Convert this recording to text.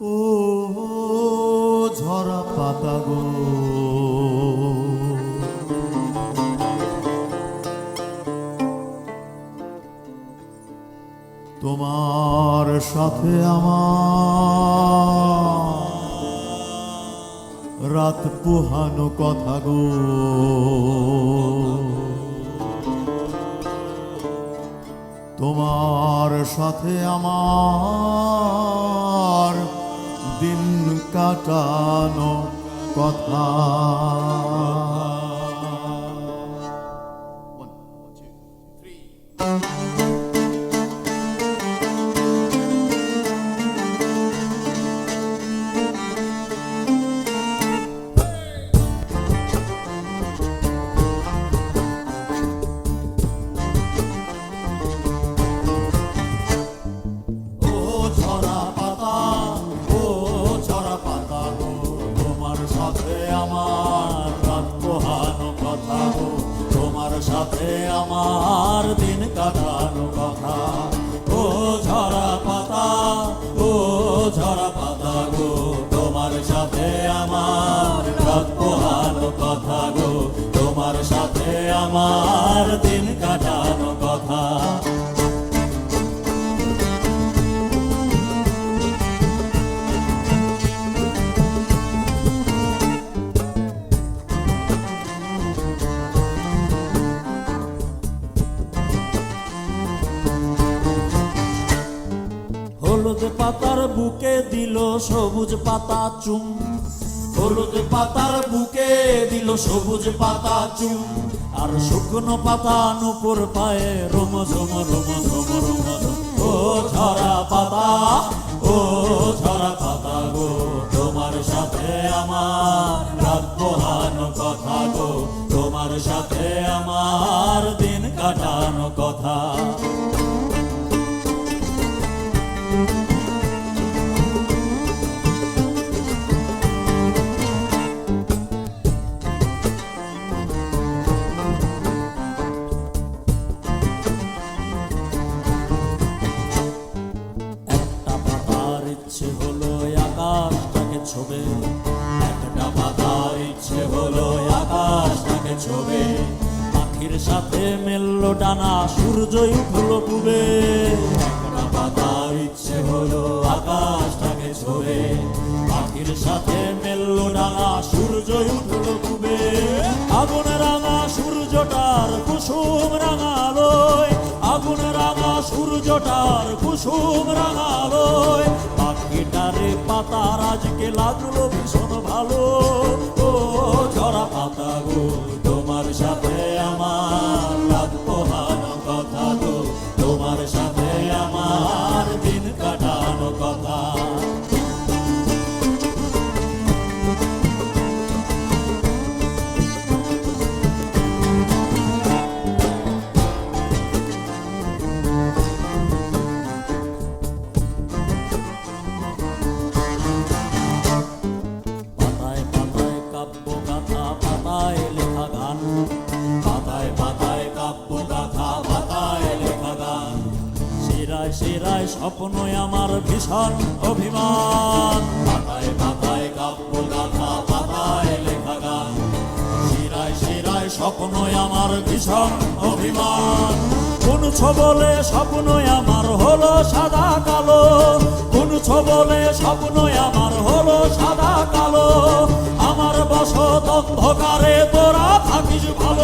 ও ঝরা পাতা গো, তোমার সাথে আমার রাত পোহানো কথা গো। তোমার সাথে আমার দিন কাটানো কথা। সাথে আমার দিন কাটানো কথা। ও ঝরা পাতা, ও ঝরা পাতা গো, তোমার সাথে আমার রাত পোহানো কথা গো। তোমার সাথে আমার দিন কাটানো কথা। হলুদ পাতার বুকে দিল সবুজ পাতা চুম, হলুদ পাতার বুকে দিল সবুজ পাতা চুম। আর শুকনো পাতা নুপুর পায়ে রোম ঝোম রোম ঝোম রোম ঝোম। ও ঝরা পাতা, ও ঝরা পাতা গো, তোমার সাথে আমার রাত পোহানো কথা গো। তোমার সাথে আমার দিন কাটানো কথা। ইচ্ছে হলো আকাশটাকে ছোবে, একটা পাতার ইচ্ছে হলো আকাশটাকে ছোবে। পাখির সাথে মেললো ডানা, সূর্যই উঠলো ডুবে। একটা পাতার ইচ্ছে হলো আকাশটাকে ছোবে, পাখির সাথে মেললো ডানা, সূর্যই উঠলো ডুবে। আগুন রাঙা সূর্যটার কুসুম রাঙালোয়, আগুন রাঙা সূর্যটার কুসুম রাঙালোয়। পাখিটারে পাতার আজকে লাগলো ভীষণ ভালো। ও ঝরা পাতা গো, তোমার সাথে আমার রাত পোহানো কথা গো। তোমার সাথে আমার দিন কাটানো কথা। শিরায় স্বপ্নই আমার ভীষণ অভিমান। পাতায় পাতায় কাব্য গাথা, পাতায় লেখা গান। শিরায় শিরায় স্বপ্নই আমার ভীষণ অভিমান। কোন ছবলে স্বপ্নই আমার হলো সাদা কালো, কোন ছবলে স্বপ্নই আমার হলো সাদা কালো। আমার বসত অন্ধকারে তোরা থাকিস ভালো।